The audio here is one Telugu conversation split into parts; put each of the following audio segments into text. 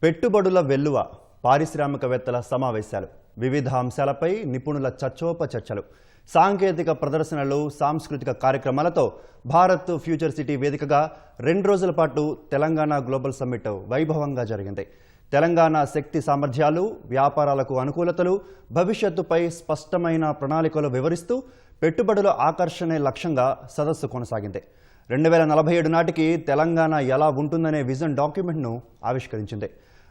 పెట్టుబడుల వెల్లువ, పారిశ్రామికవేత్తల సమావేశాలు, వివిధ అంశాలపై నిపుణుల చర్చోపచర్చలు, సాంకేతిక ప్రదర్శనలు, సాంస్కృతిక కార్యక్రమాలతో భారత్ ఫ్యూచర్ సిటీ వేదికగా 2 రోజుల పాటు తెలంగాణ గ్లోబల్ సమ్మిట్ వైభవంగా జరిగింది. తెలంగాణ శక్తి సామర్థ్యాలు, వ్యాపారాలకు అనుకూలతలు, భవిష్యత్తుపై స్పష్టమైన ప్రణాళికలు వివరిస్తూ పెట్టుబడుల ఆకర్షణే లక్ష్యంగా సదస్సు కొనసాగింది. 2047 నాటికి తెలంగాణ ఎలా ఉంటుందనే విజన్ డాక్యుమెంట్ను ఆవిష్కరించింది.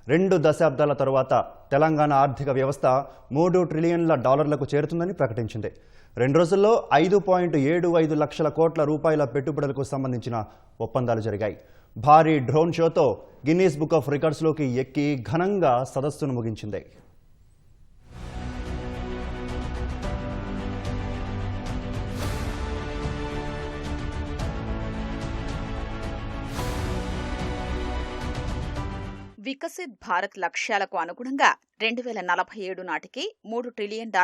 2 దశాబ్దాల తరువాత తెలంగాణ ఆర్థిక వ్యవస్థ $3 ట్రిలియన్ల చేరుతుందని ప్రకటించింది. 2 రోజుల్లో 5.75 లక్షల కోట్ల రూపాయల పెట్టుబడులకు సంబంధించిన ఒప్పందాలు జరిగాయి. భారీ డ్రోన్ షోతో గిన్నీస్ బుక్ ఆఫ్ రికార్డ్స్లోకి ఎక్కి ఘనంగా సదస్సును ముగించింది. వికసిత్ భారత్ లక్ష్యాలకు అనుగుణంగా 2047 నాటికి $3 ట్రిలియన్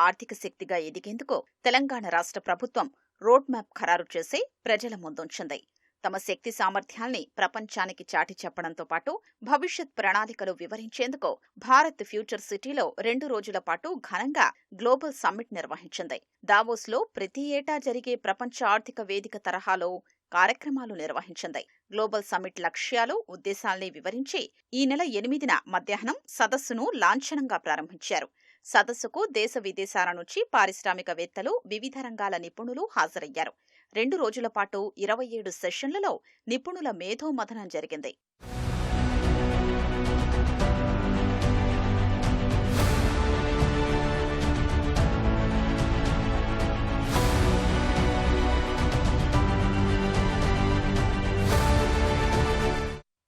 ఆర్థిక శక్తిగా ఎదిగేందుకు తెలంగాణ రాష్ట్ర ప్రభుత్వం రోడ్ మ్యాప్ ఖరారు చేసి ప్రజల ముందుంచింది. తమ శక్తి సామర్థ్యాల్ని ప్రపంచానికి చాటి చెప్పడంతో పాటు భవిష్యత్ ప్రణాళికలు వివరించేందుకు భారత్ ఫ్యూచర్ సిటీలో 2 రోజుల పాటు ఘనంగా గ్లోబల్ సమ్మిట్ నిర్వహించింది. దావోస్లో ప్రతి ఏటా జరిగే ప్రపంచ ఆర్థిక వేదిక తరహాలో కార్యక్రమాలు నిర్వహించింది. గ్లోబల్ సమ్మిట్ లక్ష్యాలు, ఉద్దేశాల్ని వివరించి ఈ నెల 8న మధ్యాహ్నం సదస్సును లాంఛనంగా ప్రారంభించారు. సదస్సుకు దేశ విదేశాల నుంచి పారిశ్రామికవేత్తలు, వివిధ రంగాల నిపుణులు హాజరయ్యారు. 2 రోజుల పాటు 27 సెషన్లలో నిపుణుల మేధోమథనం జరిగింది.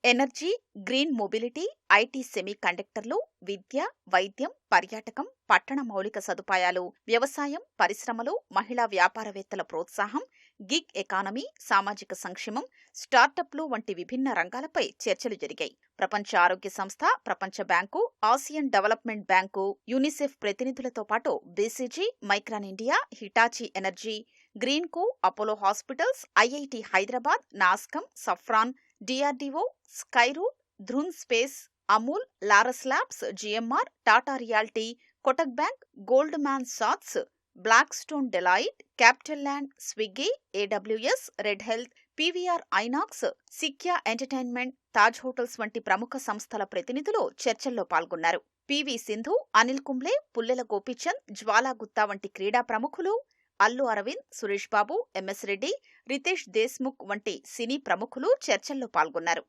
Energy, green mobility, IT, semi కండక్టర్లు, విద్య, వైద్యం, పర్యాటకం, పట్టణ మౌలిక సదుపాయాలు, వ్యవసాయం, పరిశ్రమలు, మహిళా వ్యాపారవేత్తల ప్రోత్సాహం, గిగ్ ఎకానమీ, సామాజిక సంక్షేమం, స్టార్టప్లు వంటి విభిన్న రంగాలపై చర్చలు జరిగాయి. ప్రపంచ ఆరోగ్య సంస్థ, ప్రపంచ bank, Asian development bank, UNICEF ప్రతినిధులతో పాటు BCG, Micron India, Hitachi Energy, Greenko, Apollo Hospitals, IIT Hyderabad, NASSCOM, Safran, DRDO, Skyroot, Dhruva Space, Amul, Laurus Labs, GMR, Tata Realty, Kotak Bank, Goldman సాట్స్, Blackstone, Deloitte, CapitaLand, Swiggy, AWS, Red Health, PVR INOX, Sikhya entertainment, Taj hotels వంటి ప్రముఖ సంస్థల ప్రతినిధులు చర్చల్లో పాల్గొన్నారు. పివి సింధు, అనిల్ కుంబ్లే, పుల్లెల గోపీచంద్, జ్వాలా గుత్తా వంటి క్రీడా ప్రముఖులు, అల్లు అరవింద్, సురేష్ బాబు, ఎంఎస్ రెడ్డి, రితేష్ దేశ్ముఖ్ వంటి సినీ ప్రముఖులు చర్చల్లో పాల్గొన్నారు.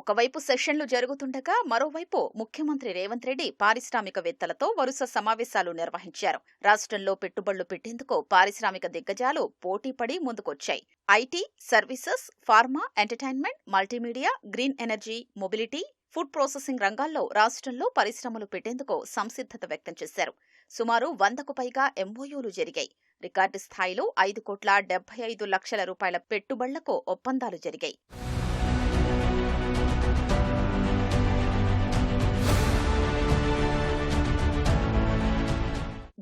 ఒకవైపు సెషన్లు జరుగుతుండగా మరోవైపు ముఖ్యమంత్రి రేవంత్ రెడ్డి పారిశ్రామికవేత్తలతో వరుస సమావేశాలు నిర్వహించారు. రాష్ట్రంలో పెట్టుబడులు పెట్టేందుకు పారిశ్రామిక దిగ్గజాలు పోటీపడి ముందుకొచ్చాయి. IT, services, pharma, entertainment, multimedia, green energy, mobility, food processing రంగాల్లో రాష్ట్రంలో పరిశ్రమలు పెట్టేందుకు సంసిద్ధత వ్యక్తం చేశారు. సుమారు 100కు పైగా ఎంఓయూలు జరిగాయి. రికార్డు స్థాయిలో $5.75 పెట్టుబడులకు ఒప్పందాలు జరిగాయి.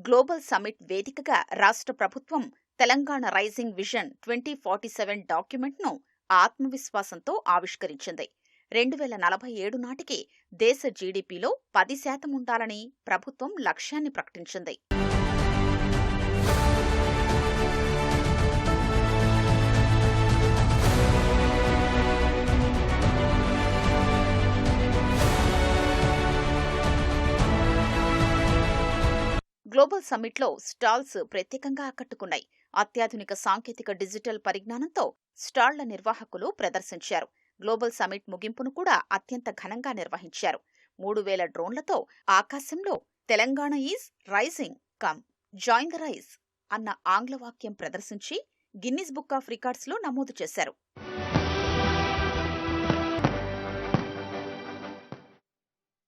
గ్లోబల్ సమ్మిట్ వేదికగా రాష్ట్ర ప్రభుత్వం తెలంగాణ రైజింగ్ విజన్ 2047 డాక్యుమెంట్ను ఆత్మవిశ్వాసంతో ఆవిష్కరించింది. 2047 నాటికి దేశ జీడీపీలో 10% ఉండాలని ప్రభుత్వం లక్ష్యాన్ని ప్రకటించింది. గ్లోబల్ సమ్మిట్లో స్టాల్స్ ప్రత్యేకంగా ఆకట్టుకున్నాయి. అత్యాధునిక సాంకేతిక డిజిటల్ పరిజ్ఞానంతో స్టాళ్ల నిర్వాహకులు ప్రదర్శించారు. గ్లోబల్ సమ్మిట్ ముగింపును కూడా అత్యంత ఘనంగా నిర్వహించారు. 3000 డ్రోన్లతో ఆకాశంలో Telangana is rising, come join the rise అన్న ఆంగ్ల వాక్యం ప్రదర్శించి గిన్నిస్ బుక్ ఆఫ్ రికార్డ్స్లో నమోదు చేశారు.